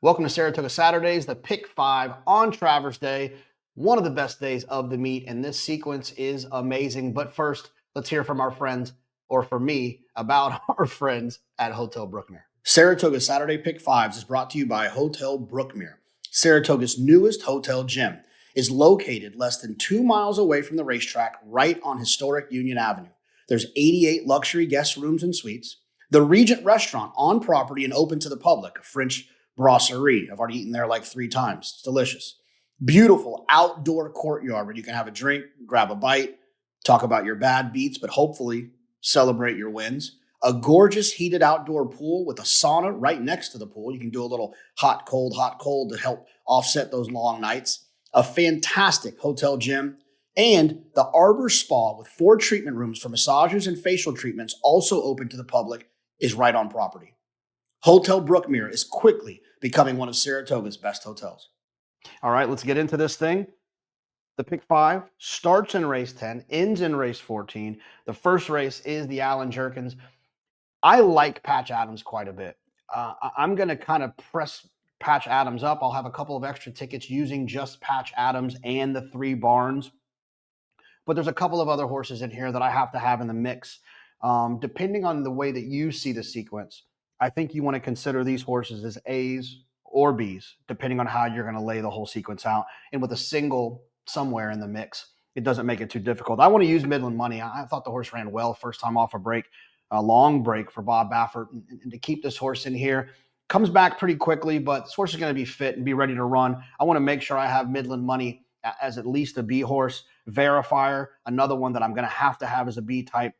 Welcome to Saratoga Saturdays, the Pick 5 on Travers Day, one of the best days of the meet, and this sequence is amazing. But first, let's hear from our friends, or from me, about our friends at Hotel Brookmere. Saratoga Saturday Pick 5s is brought to you by Hotel Brookmere. Saratoga's newest hotel gym is located less than 2 miles away from the racetrack, right on historic Union Avenue. There's 88 luxury guest rooms and suites. The Regent Restaurant on property and open to the public, a French brasserie. I've already eaten there like 3 times. It's delicious. Beautiful outdoor courtyard where you can have a drink, grab a bite, talk about your bad beats, but hopefully celebrate your wins. A gorgeous heated outdoor pool with a sauna right next to the pool. You can do a little hot, cold to help offset those long nights. A fantastic hotel gym. And the Arbor Spa with 4 treatment rooms for massages and facial treatments, also open to the public, is right on property. Hotel Brookmere is quickly becoming one of Saratoga's best hotels. All right, let's get into this thing. The Pick 5 starts in race 10, ends in race 14. The first race is the Allen Jerkens. I like Patch Adams quite a bit. I'm going to kind of press Patch Adams up. I'll have a couple of extra tickets using just Patch Adams and the 3 barns. But there's a couple of other horses in here that I have to have in the mix. Depending on the way that you see the sequence, I think you want to consider these horses as A's or B's, depending on how you're going to lay the whole sequence out. And with a single somewhere in the mix, it doesn't make it too difficult. I want to use Midland Money. I thought the horse ran well first time off a long break for Bob Baffert. And to keep this horse in here, comes back pretty quickly, but this horse is going to be fit and be ready to run. I want to make sure I have Midland Money as at least a B horse. Verifier, another one that I'm going to have as a B type.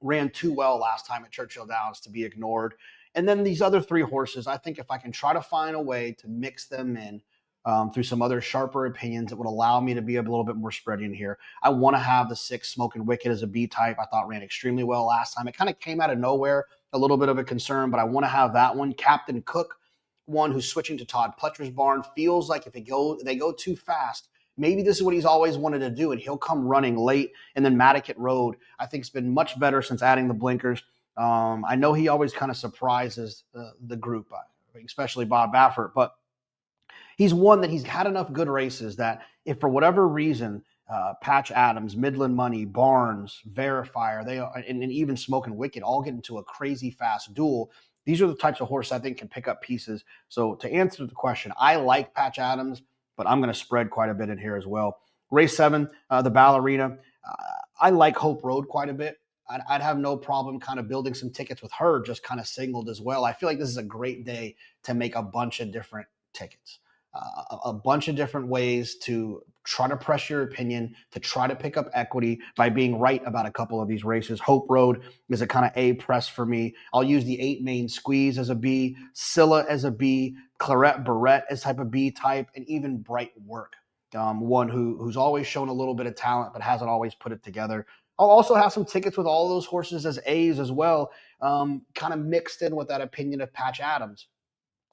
Ran too well last time at Churchill Downs to be ignored. And then these other 3 horses, I think if I can try to find a way to mix them in through some other sharper opinions, it would allow me to be a little bit more spread in here. I want to have the 6 Smoking Wicked as a B type. I thought ran extremely well last time. It kind of came out of nowhere, a little bit of a concern, but I want to have that one. Captain Cook, one who's switching to Todd Pletcher's barn, feels like if they go too fast, maybe this is what he's always wanted to do, and he'll come running late. And then Matticat Road, I think, has been much better since adding the blinkers. I know he always kind of surprises the group, especially Bob Baffert, but he's one that he's had enough good races that if for whatever reason, Patch Adams, Midland Money, Barnes, Verifier, and even Smoking Wicked all get into a crazy fast duel, these are the types of horses I think can pick up pieces. So to answer the question, I like Patch Adams, but I'm going to spread quite a bit in here as well. Race 7, the Ballerina. I like Hope Road quite a bit. I'd have no problem kind of building some tickets with her, just kind of singled as well. I feel like this is a great day to make a bunch of different tickets, a bunch of different ways to try to press your opinion, to try to pick up equity by being right about a couple of these races. Hope Road is a kind of A press for me. I'll use the 8 Main Squeeze as a B, Scylla as a B, Claret Barrette as type of B type, and even Bright Work, one who's always shown a little bit of talent but hasn't always put it together. I'll also have some tickets with all those horses as A's as well, kind of mixed in with that opinion of Patch Adams,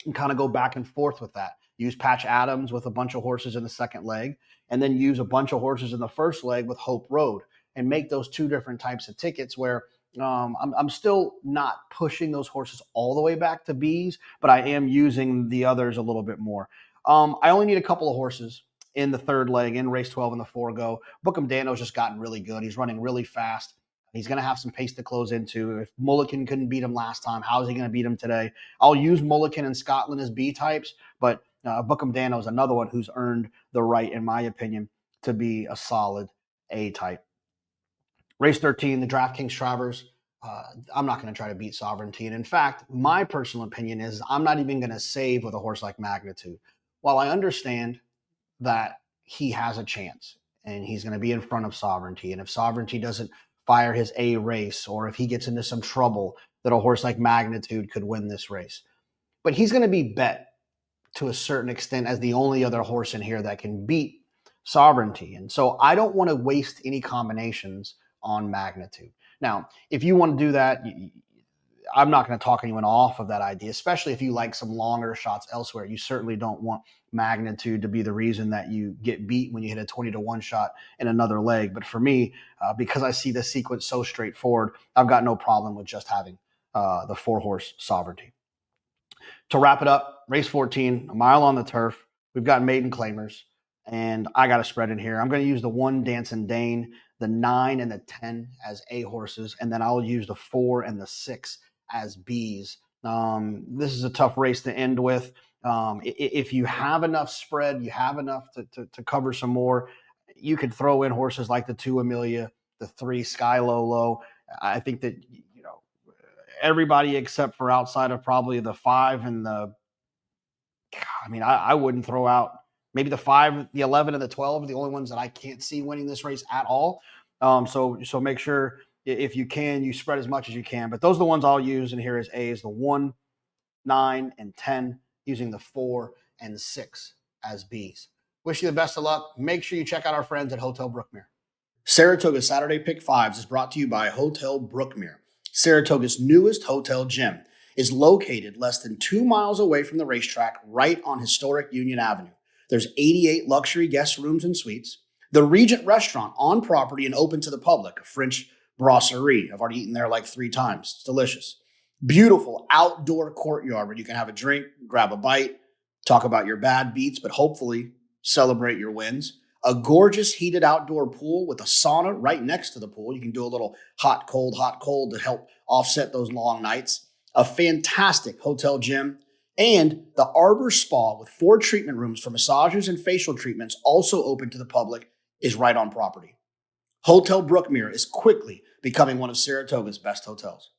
and kind of go back and forth with that. Use Patch Adams with a bunch of horses in the second leg, and then use a bunch of horses in the first leg with Hope Road, and make those 2 different types of tickets where I'm still not pushing those horses all the way back to B's, but I am using the others a little bit more. I only need a couple of horses in the third leg, in race 12 in the forego. Bookham Dano's just gotten really good. He's running really fast. He's going to have some pace to close into. If Mulligan couldn't beat him last time, how is he going to beat him today? I'll use Mulligan and Scotland as B types, but Bookham Dano is another one who's earned the right, in my opinion, to be a solid A type. Race 13, the DraftKings Travers. I'm not going to try to beat Sovereignty. And in fact, my personal opinion is I'm not even going to save with a horse like Magnitude. While I understand that he has a chance and he's going to be in front of Sovereignty, and if Sovereignty doesn't fire his A race, or if he gets into some trouble, that a horse like Magnitude could win this race. But he's going to be bet to a certain extent as the only other horse in here that can beat Sovereignty. And so I don't want to waste any combinations on Magnitude. Now, if you want to do that, I'm not going to talk anyone off of that idea, especially if you like some longer shots elsewhere. You certainly don't want Magnitude to be the reason that you get beat when you hit a 20-1 shot in another leg. But for me, because I see the sequence so straightforward, I've got no problem with just having the 4-horse Sovereignty. To wrap it up, race 14, a mile on the turf. We've got maiden claimers, and I got a spread in here. I'm going to use the 1 Dancing Dane, the 9 and the 10 as A horses, and then I'll use the 4 and the 6 as Bs. This is a tough race to end with. If you have enough spread, you have enough to cover some more, you could throw in horses like the 2 Amelia, the 3 Sky Lolo. I think that, everybody except for outside of probably the 5 and I wouldn't throw out maybe the 5, the 11, and the 12 are the only ones that I can't see winning this race at all. So make sure if you can, you spread as much as you can. But those are the ones I'll use. And here is A is the 1, 9, and 10, using the 4 and 6 as Bs. Wish you the best of luck. Make sure you check out our friends at Hotel Brookmere. Saratoga Saturday Pick 5s is brought to you by Hotel Brookmere. Saratoga's newest hotel gym is located less than 2 miles away from the racetrack, right on historic Union Avenue. There's 88 luxury guest rooms and suites. The Regent Restaurant on property and open to the public, a French brasserie. I've already eaten there like 3 times. It's delicious. Beautiful outdoor courtyard where you can have a drink, grab a bite, talk about your bad beats, but hopefully celebrate your wins. A gorgeous heated outdoor pool with a sauna right next to the pool. You can do a little hot, cold to help offset those long nights. A fantastic hotel gym, and the Arbor Spa with 4 treatment rooms for massages and facial treatments, also open to the public, is right on property. Hotel Brookmere is quickly becoming one of Saratoga's best hotels.